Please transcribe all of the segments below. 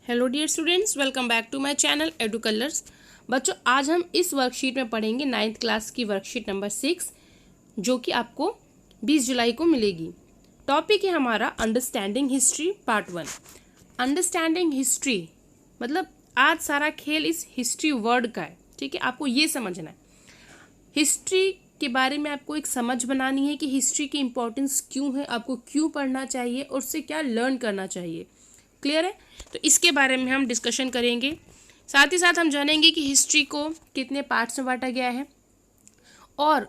Hello dear students, welcome back to my channel edu colours. बच्चों, आज हम इस वर्कशीट में पढ़ेंगे 9th क्लास की वर्कशीट नंबर 6, जो कि आपको 20 जुलाई को मिलेगी। टॉपिक है हमारा understanding history part 1। Understanding history मतलब आज सारा खेल इस हिस्ट्री वर्ड का है। ठीक है, आपको ये समझना है हिस्ट्री के बारे में, आपको एक समझ बनानी है कि हिस्ट्री की इम्पोर्टेंस क्यों है, आपको क्यों पढ़ना चाहिए और उससे क्या लर्न करना चाहिए। क्लियर है? तो इसके बारे में हम डिस्कशन करेंगे। साथ ही साथ हम जानेंगे कि हिस्ट्री को कितने पार्ट्स में बांटा गया है और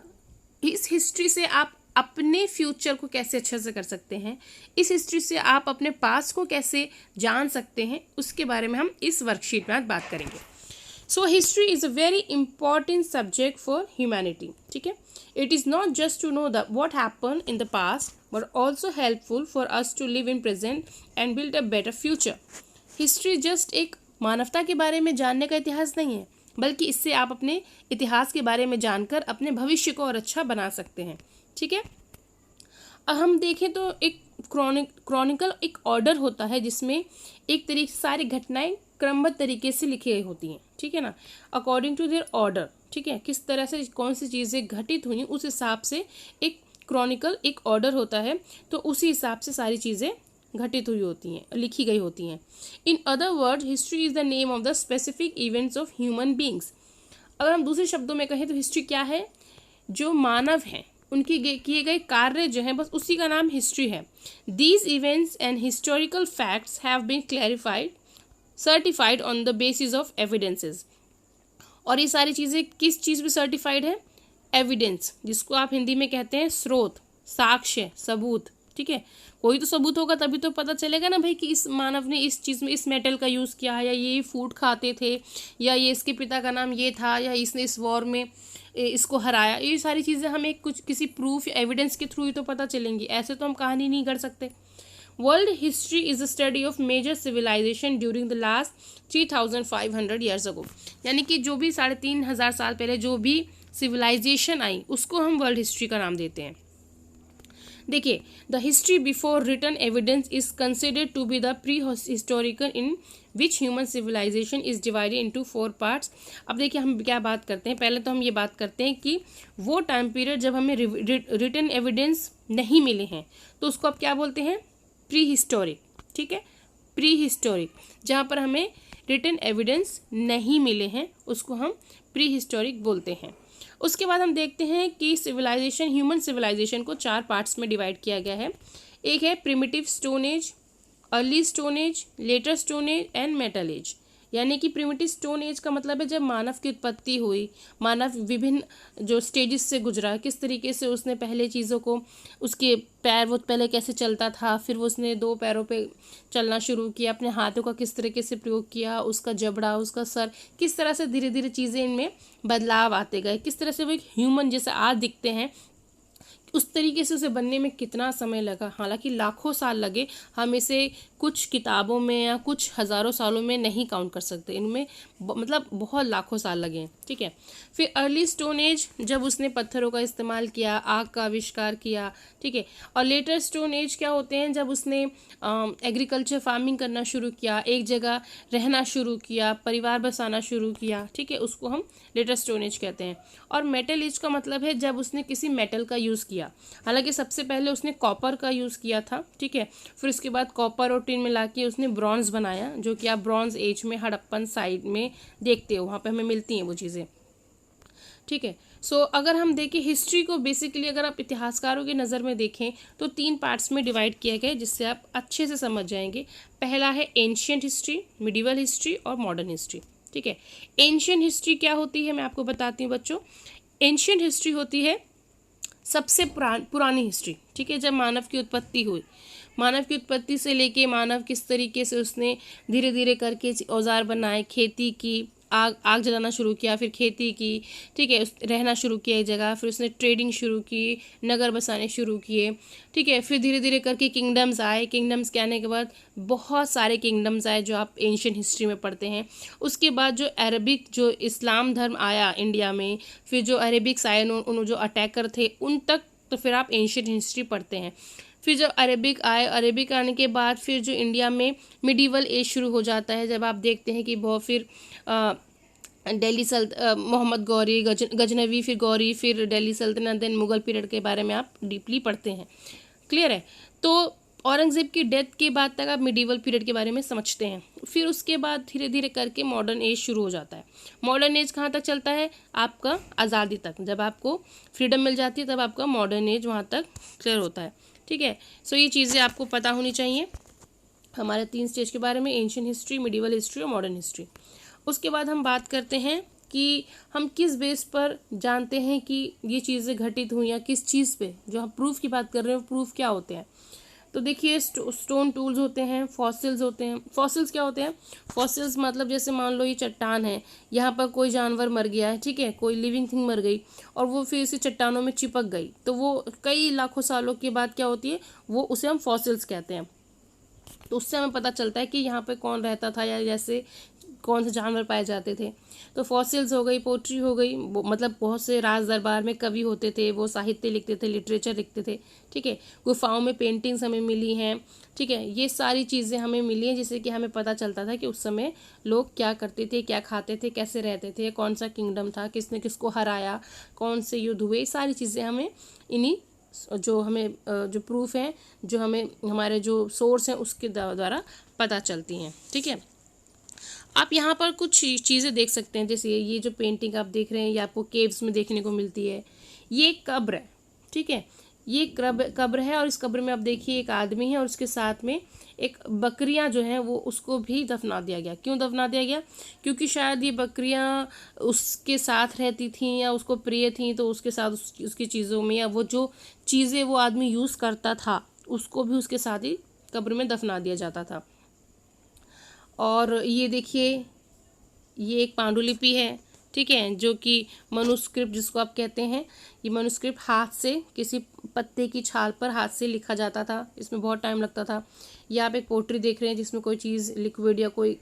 इस हिस्ट्री से आप अपने फ्यूचर को कैसे अच्छे से कर सकते हैं, इस हिस्ट्री से आप अपने पास्ट को कैसे जान सकते हैं, उसके बारे में हम इस वर्कशीट में आज बात करेंगे। So history is a very important subject for humanity. ठीक है, it is not just to know the what happen in the past but also helpful for us to live in present and build a better future. History just एक मानवता के बारे में जानने का इतिहास नहीं है, बल्कि इससे आप अपने इतिहास के बारे में जानकर अपने भविष्य को और अच्छा बना सकते हैं। ठीक है, अब हम देखें तो एक क्रॉनिकल एक ऑर्डर होता है जिसमें एक तरीके से सारी घटनाएं क्रमबद्ध तरीके से लिखी गई होती हैं। ठीक है ना, अकॉर्डिंग टू देयर ऑर्डर। ठीक है, किस तरह से कौन सी चीज़ें घटित हुई उस हिसाब से एक क्रॉनिकल एक ऑर्डर होता है, तो उसी हिसाब से सारी चीज़ें घटित हुई होती हैं, लिखी गई होती हैं। In other word, history is the name of the specific events of human beings. अगर हम दूसरे शब्दों में कहें तो हिस्ट्री क्या है? जो मानव हैं उनकी किए गए कार्य जो हैं, बस उसी का नाम हिस्ट्री है। These events and historical facts have been clarified certified on the basis of evidences. और ये सारी चीज़ें किस चीज़ पे सर्टिफाइड है? एविडेंस, जिसको आप हिंदी में कहते हैं स्रोत, साक्ष्य, सबूत। ठीक है, कोई तो सबूत होगा तभी तो पता चलेगा ना भाई कि इस मानव ने इस चीज़ में इस मेटल का यूज़ किया है, या ये फूड खाते थे, या ये इसके पिता का नाम ये था, या इसने इस वॉर में इसको हराया। ये सारी चीज़ें हमें कुछ किसी प्रूफ या एविडेंस के थ्रू ही तो पता चलेंगी, ऐसे तो हम कहानी नहीं कर सकते। World history is a study of major civilization during the last 3500 years ago. यानी कि जो भी 3500 साल पहले जो भी सिविलाइजेशन आई उसको हम वर्ल्ड हिस्ट्री का नाम देते हैं। देखिए, the history before written evidence is considered to be the pre historical in which human civilization is divided into 4 parts. अब देखिए हम क्या बात करते हैं, पहले तो हम ये बात करते हैं कि वो टाइम पीरियड जब हमें रिटन एविडेंस नहीं मिले हैं तो उसको अब क्या बोलते हैं? Pre historic. ठीक है, प्री हिस्टोरिक, जहाँ पर हमें रिटन एविडेंस नहीं मिले हैं उसको हम प्री हिस्टोरिक बोलते हैं। उसके बाद हम देखते हैं कि सिविलाइजेशन, ह्यूमन सिविलाइजेशन को 4 पार्ट्स में डिवाइड किया गया है। एक है primitive stone age, early stone age, later stone age and metal age. यानी कि प्रिमिटिव स्टोन एज का मतलब है जब मानव की उत्पत्ति हुई, मानव विभिन्न जो स्टेजेस से गुजरा, किस तरीके से उसने पहले चीज़ों को, उसके पैर, वो पहले कैसे चलता था, फिर वो उसने 2 पैरों पे चलना शुरू किया, अपने हाथों का किस तरीके से प्रयोग किया, उसका जबड़ा, उसका सर, किस तरह से धीरे धीरे चीज़ें इनमें बदलाव आते गए, किस तरह से वो एक ह्यूमन जैसे आज दिखते हैं, उस तरीके से उसे बनने में कितना समय लगा। हालांकि लाखों साल लगे, हम इसे कुछ किताबों में या कुछ हज़ारों सालों में नहीं काउंट कर सकते, इनमें मतलब बहुत लाखों साल लगे। ठीक है, फिर अर्ली स्टोन एज, जब उसने पत्थरों का इस्तेमाल किया, आग का आविष्कार किया। ठीक है, और लेटर स्टोन एज क्या होते हैं? जब उसने एग्रीकल्चर फार्मिंग करना शुरू किया, एक जगह रहना शुरू किया, परिवार बसाना शुरू किया। ठीक है, उसको हम लेटर स्टोन एज कहते हैं। और मेटल एज का मतलब है जब उसने किसी मेटल का यूज़ किया। हालांकि सबसे पहले उसने कॉपर का यूज़ किया था। ठीक है, फिर उसके बाद कॉपर और टिन मिला के उसने ब्रॉन्ज बनाया, जो कि आप ब्रॉन्ज एज में हड़प्पन साइड में देखते हो, वहाँ पे हमें मिलती हैं वो चीज़ें। ठीक है, सो अगर हम देखें हिस्ट्री को, बेसिकली अगर आप इतिहासकारों की नज़र में देखें तो 3 पार्ट्स में डिवाइड किया गया है, जिससे आप अच्छे से समझ जाएंगे। पहला है एंशियंट हिस्ट्री, मिडिवल हिस्ट्री और मॉडर्न हिस्ट्री। ठीक है, एंशियंट हिस्ट्री क्या होती है मैं आपको बताती हूँ बच्चों। एंशियंट हिस्ट्री होती है सबसे पुरानी हिस्ट्री। ठीक है, जब मानव की उत्पत्ति हुई, मानव की उत्पत्ति से लेके मानव किस तरीके से उसने धीरे धीरे करके औजार बनाए, खेती की, आग जलाना शुरू किया, फिर खेती की। ठीक है, रहना शुरू किया एक जगह, फिर उसने ट्रेडिंग शुरू की, नगर बसाने शुरू किए। ठीक है, फिर धीरे धीरे करके किंगडम्स आए, किंगडम्स के आने के बाद बहुत सारे किंगडम्स आए जो आप एंशियंट हिस्ट्री में पढ़ते हैं। उसके बाद जो अरबिक, जो इस्लाम धर्म आया इंडिया में, फिर जो अरेबिक्स आए, उन जो अटैकर थे उन तक, तो फिर आप एंशियंट हिस्ट्री पढ़ते हैं। फिर जब अरेबिक आए, अरेबिक आने के बाद फिर जो इंडिया में मिडीवल एज शुरू हो जाता है, जब आप देखते हैं कि बहुत फिर दिल्ली मोहम्मद गौरी, गजनवी, फिर गौरी, फिर दिल्ली सल्तनत, देन मुगल पीरियड के बारे में आप डीपली पढ़ते हैं। क्लियर है? तो औरंगज़ेब की डेथ के बाद तक आप मिडीवल पीरियड के बारे में समझते हैं। फिर उसके बाद धीरे धीरे करके मॉडर्न एज शुरू हो जाता है। मॉडर्न एज कहाँ तक चलता है? आपका आज़ादी तक, जब आपको फ्रीडम मिल जाती है तब आपका मॉडर्न एज वहाँ तक क्लियर होता है। ठीक है, सो ये चीज़ें आपको पता होनी चाहिए हमारे 3 स्टेज के बारे में, एंशिएंट हिस्ट्री, मिडीवल हिस्ट्री और मॉडर्न हिस्ट्री। उसके बाद हम बात करते हैं कि हम किस बेस पर जानते हैं कि ये चीज़ें घटित हुई, या किस चीज़ पे, जो हम प्रूफ की बात कर रहे हैं, प्रूफ क्या होते हैं। तो देखिए, स्टोन टूल्स होते हैं, फॉसिल्स होते हैं। फॉसिल्स क्या होते हैं? फॉसिल्स मतलब जैसे मान लो ये चट्टान है, यहाँ पर कोई जानवर मर गया है, ठीक है, कोई लिविंग थिंग मर गई और वो फिर इसी चट्टानों में चिपक गई, तो वो कई लाखों सालों के बाद क्या होती है, वो उसे हम फॉसिल्स कहते हैं। तो उससे हमें पता चलता है कि यहाँ पे कौन रहता था, या जैसे कौन से जानवर पाए जाते थे। तो फॉसिल्स हो गई, पोट्री हो गई, मतलब बहुत से राज दरबार में कवि होते थे, वो साहित्य लिखते थे, लिटरेचर लिखते थे। ठीक है, गुफाओं में पेंटिंग्स हमें मिली हैं। ठीक है, ये सारी चीज़ें हमें मिली हैं जिससे कि हमें पता चलता था कि उस समय लोग क्या करते थे, क्या खाते थे, कैसे रहते थे, कौन सा किंगडम था, किसने किसको हराया, कौन से युद्ध हुए, सारी चीज़ें हमें इन्हीं जो हमें जो प्रूफ हैं, जो हमें हमारे जो सोर्स हैं उसके द्वारा पता चलती हैं। ठीक है, आप यहाँ पर कुछ चीज़ें देख सकते हैं, जैसे ये जो पेंटिंग आप देख रहे हैं, ये आपको केव्स में देखने को मिलती है। ये एक कब्र है, ठीक है, ये कब्र है, और इस कब्र में आप देखिए एक आदमी है और उसके साथ में एक बकरियां जो हैं वो उसको भी दफना दिया गया। क्यों दफना दिया गया? क्योंकि शायद ये बकरियां उसके साथ रहती थीं या उसको प्रिय थीं, तो उसके साथ उसकी चीज़ों में, या वो जो चीज़ें वो आदमी यूज़ करता था उसको भी उसके साथ ही कब्र में दफना दिया जाता था। और ये देखिए, ये एक पांडुलिपि है, ठीक है, जो कि मनुस्क्रिप्ट जिसको आप कहते हैं। ये मनुस्क्रिप्ट हाथ से किसी पत्ते की छाल पर हाथ से लिखा जाता था, इसमें बहुत टाइम लगता था। ये आप एक पोट्री देख रहे हैं जिसमें कोई चीज़ लिक्विड या कोई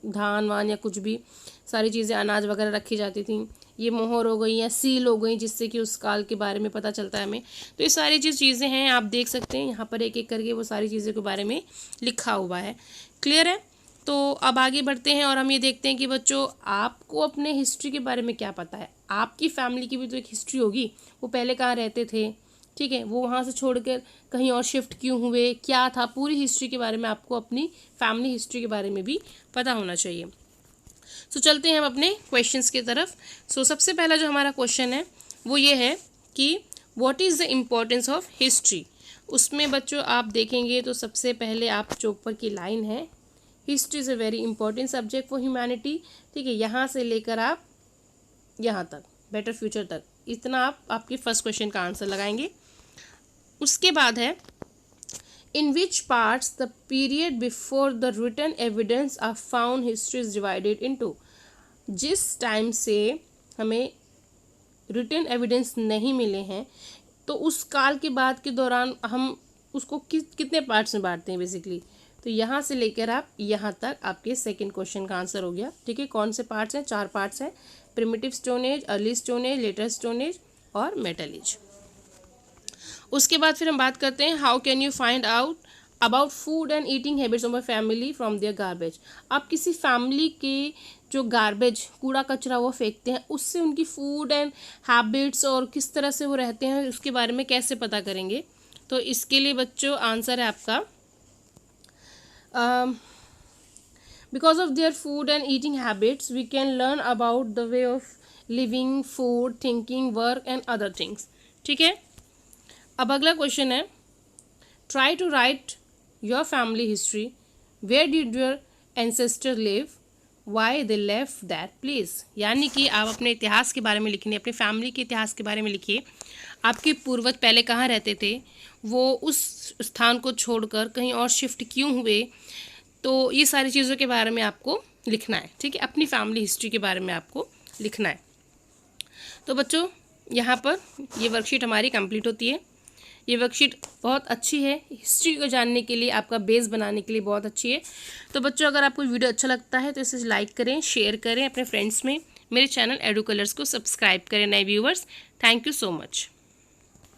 धान वान या कुछ भी सारी चीज़ें अनाज वगैरह रखी जाती थी। ये मोहर हो गई या सील हो गई, जिससे कि उस काल के बारे में पता चलता है हमें। तो ये सारी चीज़ें हैं, आप देख सकते हैं यहाँ पर एक एक करके वो सारी चीज़ों के बारे में लिखा हुआ है। क्लियर है? तो अब आगे बढ़ते हैं और हम ये देखते हैं कि बच्चों आपको अपने हिस्ट्री के बारे में क्या पता है। आपकी फैमिली की भी तो एक हिस्ट्री होगी, वो पहले कहाँ रहते थे, ठीक है, वो वहाँ से छोड़कर कहीं और शिफ्ट क्यों हुए, क्या था, पूरी हिस्ट्री के बारे में आपको अपनी फैमिली हिस्ट्री के बारे में भी पता होना चाहिए। सो चलते हैं हम अपने क्वेश्चंस की तरफ। सो सबसे पहला जो हमारा क्वेश्चन है वो ये है कि what is the importance of history. उसमें बच्चों आप देखेंगे तो सबसे पहले आप जो ऊपर की लाइन है, history is a very important subject for humanity, ठीक है, यहाँ से लेकर आप यहाँ तक, बेटर फ्यूचर तक, इतना आप आपके फर्स्ट क्वेश्चन का आंसर लगाएंगे। उसके बाद है in which parts the period before the written evidence are found history is divided into. जिस टाइम से हमें रिटन एविडेंस नहीं मिले हैं तो उस काल के बाद के दौरान हम उसको कितने पार्ट्स में बांटते हैं बेसिकली। तो यहाँ से लेकर आप यहाँ तक आपके सेकंड क्वेश्चन का आंसर हो गया। ठीक है, कौन से पार्ट्स हैं? 4 पार्ट्स हैं, primitive stone age, early stone age, later stone age और मेटल एज। उसके बाद फिर हम बात करते हैं how can you find out about food and eating habits of a family from their garbage. आप किसी फैमिली के जो गार्बेज, कूड़ा कचरा वो फेंकते हैं, उससे उनकी फूड एंड हैबिट्स और किस तरह से वो रहते हैं उसके बारे में कैसे पता करेंगे। तो इसके लिए बच्चों आंसर है आपका because of their food and eating habits we can learn about the way of living, food, thinking, work and other things। ठीक है, अब अगला क्वेश्चन है try to write your family history, where did your ancestors live, why they left that place। यानी कि आप अपने इतिहास के बारे में लिखिए, अपने फैमिली के इतिहास के बारे में लिखिए, आपके पूर्वज पहले कहाँ रहते थे, वो उस स्थान को छोड़कर कहीं और शिफ्ट क्यों हुए। तो ये सारी चीज़ों के बारे में आपको लिखना है। ठीक है, अपनी फैमिली हिस्ट्री के बारे में आपको लिखना है। तो बच्चों यहाँ पर ये वर्कशीट हमारी कंप्लीट होती है। ये वर्कशीट बहुत अच्छी है, हिस्ट्री को जानने के लिए, आपका बेस बनाने के लिए बहुत अच्छी है। तो बच्चों अगर आपको वीडियो अच्छा लगता है तो इसे लाइक करें, शेयर करें अपने फ्रेंड्स में, मेरे चैनल एडू कलर्स को सब्सक्राइब करें नए viewers. Thank you so much.